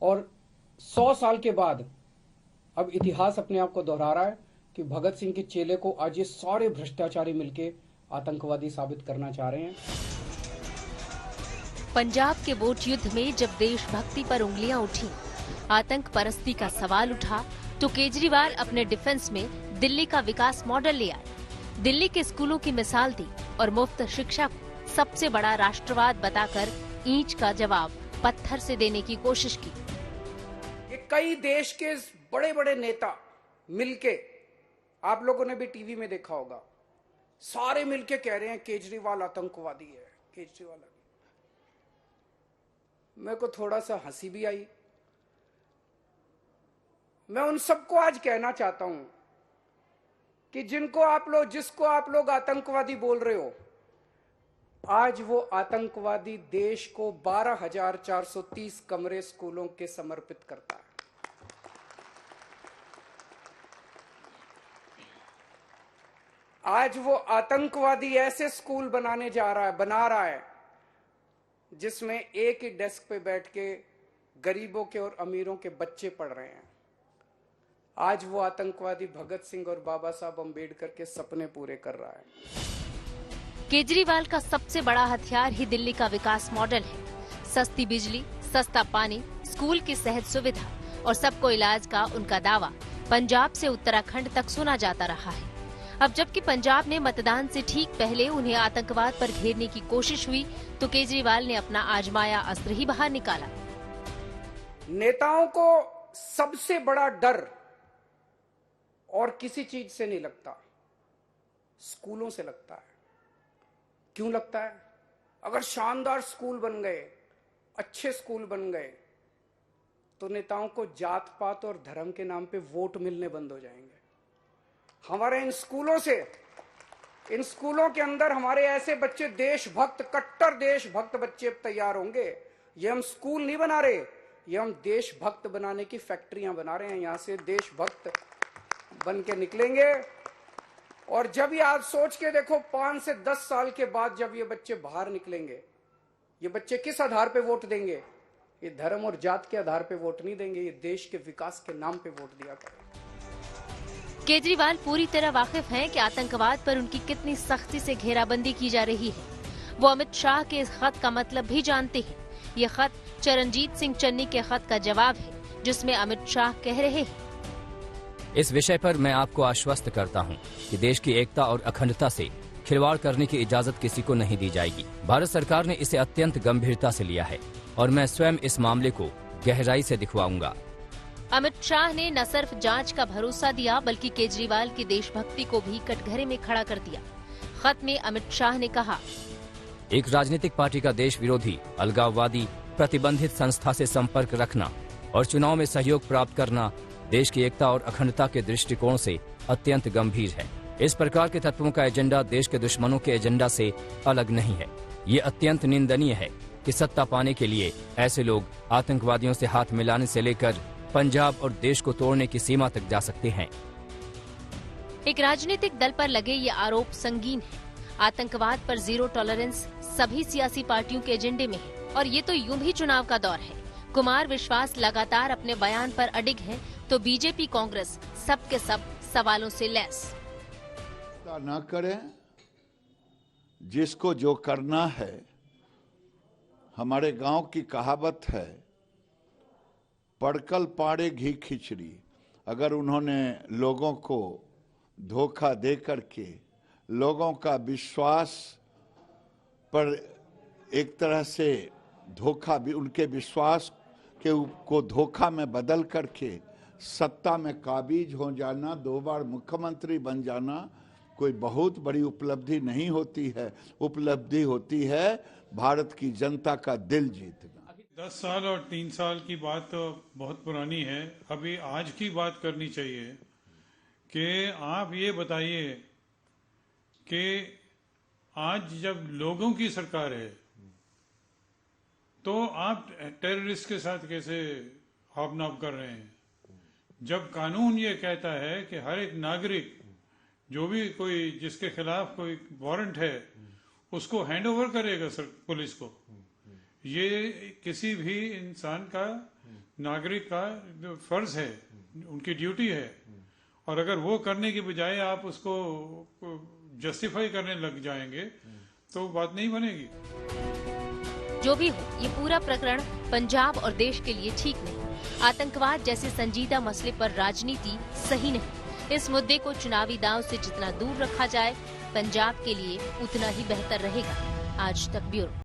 और 100 साल के बाद अब इतिहास अपने आप को दोहरा रहा है कि भगत सिंह के चेले को आज ये सारे भ्रष्टाचारी मिलके आतंकवादी साबित करना चाह रहे हैं। पंजाब के वोट युद्ध में जब देशभक्ति पर उंगलियां उठी, आतंक परस्ती का सवाल उठा, तो केजरीवाल अपने डिफेंस में दिल्ली का विकास मॉडल ले आए। दिल्ली के स्कूलों की मिसाल दी और मुफ्त शिक्षा को सबसे बड़ा राष्ट्रवाद बताकर ईंट का जवाब पत्थर से देने की कोशिश की। ये कई देश के बड़े बड़े नेता मिलके, आप लोगों ने भी टीवी में देखा होगा, सारे मिलके कह रहे हैं केजरीवाल आतंकवादी है, केजरीवाल। मेरे को थोड़ा सा हंसी भी आई। मैं उन सबको आज कहना चाहता हूं कि जिसको आप लोग आतंकवादी बोल रहे हो, आज वो आतंकवादी देश को 12,430 कमरे स्कूलों के समर्पित करता है। आज वो आतंकवादी ऐसे स्कूल बना रहा है जिसमें एक ही डेस्क पे बैठ के गरीबों के और अमीरों के बच्चे पढ़ रहे हैं। आज वो आतंकवादी भगत सिंह और बाबा साहब अम्बेडकर के सपने पूरे कर रहा है। केजरीवाल का सबसे बड़ा हथियार ही दिल्ली का विकास मॉडल है। सस्ती बिजली, सस्ता पानी, स्कूल की सेहत सुविधा और सबको इलाज का उनका दावा पंजाब से उत्तराखंड तक सुना जाता रहा है। अब जबकि पंजाब ने मतदान से ठीक पहले उन्हें आतंकवाद पर घेरने की कोशिश हुई, तो केजरीवाल ने अपना आजमाया अस्त्र ही बाहर निकाला। नेताओं को सबसे बड़ा डर और किसी चीज से नहीं लगता, स्कूलों से लगता है। क्यों लगता है? अगर शानदार स्कूल बन गए, अच्छे स्कूल बन गए, तो नेताओं को जात पात और धर्म के नाम पे वोट मिलने बंद हो जाएंगे। हमारे इन स्कूलों के अंदर हमारे ऐसे बच्चे, देशभक्त, कट्टर देशभक्त बच्चे तैयार होंगे। ये हम स्कूल नहीं बना रहे, ये हम देशभक्त बनाने की फैक्ट्रियां बना रहे हैं। यहां से देशभक्त बन के निकलेंगे। और जब ये आज सोच के देखो, 5 से 10 साल के बाद जब ये बच्चे बाहर निकलेंगे, ये बच्चे किस आधार पे वोट देंगे? ये धर्म और जात के आधार पे वोट नहीं देंगे, ये देश के विकास के नाम पे वोट दिया करेंगे। केजरीवाल पूरी तरह वाकिफ हैं कि आतंकवाद पर उनकी कितनी सख्ती से घेराबंदी की जा रही है। वो अमित शाह के इस खत का मतलब भी जानते हैं। ये खत चरणजीत सिंह चन्नी के खत का जवाब है, जिसमें अमित शाह कह रहे हैं, इस विषय पर मैं आपको आश्वस्त करता हूं कि देश की एकता और अखंडता से खिलवाड़ करने की इजाजत किसी को नहीं दी जाएगी। भारत सरकार ने इसे अत्यंत गंभीरता से लिया है और मैं स्वयं इस मामले को गहराई से दिखवाऊंगा। अमित शाह ने न सिर्फ जांच का भरोसा दिया, बल्कि केजरीवाल की देशभक्ति को भी कटघरे में खड़ा कर दिया। खत में अमित शाह ने कहा, एक राजनीतिक पार्टी का देश विरोधी, अलगाववादी, प्रतिबंधित संस्था से संपर्क रखना और चुनाव में सहयोग प्राप्त करना देश की एकता और अखंडता के दृष्टिकोण से अत्यंत गंभीर है। इस प्रकार के तत्वों का एजेंडा देश के दुश्मनों के एजेंडा से अलग नहीं है। ये अत्यंत निंदनीय है कि सत्ता पाने के लिए ऐसे लोग आतंकवादियों से हाथ मिलाने से लेकर पंजाब और देश को तोड़ने की सीमा तक जा सकते हैं। एक राजनीतिक दल पर लगे ये आरोप संगीन है। आतंकवाद पर जीरो टॉलरेंस सभी सियासी पार्टियों के एजेंडे में है और ये तो यूं भी चुनाव का दौर है। कुमार विश्वास लगातार अपने बयान पर अडिग हैं, तो बीजेपी कांग्रेस सब के सब सवालों से लैस। न करें, जिसको जो करना है। हमारे गांव की कहावत है, पड़कल पाड़े घी खिचड़ी। अगर उन्होंने लोगों को धोखा दे करके लोगों का विश्वास पर एक तरह से धोखा भी, उनके विश्वास को धोखा में बदल करके सत्ता में काबिज हो जाना, 2 बार मुख्यमंत्री बन जाना कोई बहुत बड़ी उपलब्धि नहीं होती है। उपलब्धि होती है भारत की जनता का दिल जीतना। 10 साल और 3 साल की बात तो बहुत पुरानी है। अभी आज की बात करनी चाहिए कि आप ये बताइए कि आज जब लोगों की सरकार है तो आप टेररिस्ट के साथ कैसे हॉबनॉब कर रहे हैं? जब कानून ये कहता है कि हर एक नागरिक, जो भी कोई जिसके खिलाफ कोई वारंट है, उसको हैंड ओवर करेगा पुलिस को। ये किसी भी इंसान का नागरिक का जो फर्ज है, उनकी ड्यूटी है, और अगर वो करने की बजाय आप उसको जस्टिफाई करने लग जाएंगे तो बात नहीं बनेगी। जो भी हो, ये पूरा प्रकरण पंजाब और देश के लिए ठीक नहीं। आतंकवाद जैसे संजीदा मसले पर राजनीति सही नहीं। इस मुद्दे को चुनावी दांव से जितना दूर रखा जाए, पंजाब के लिए उतना ही बेहतर रहेगा। आज तक ब्यूरो।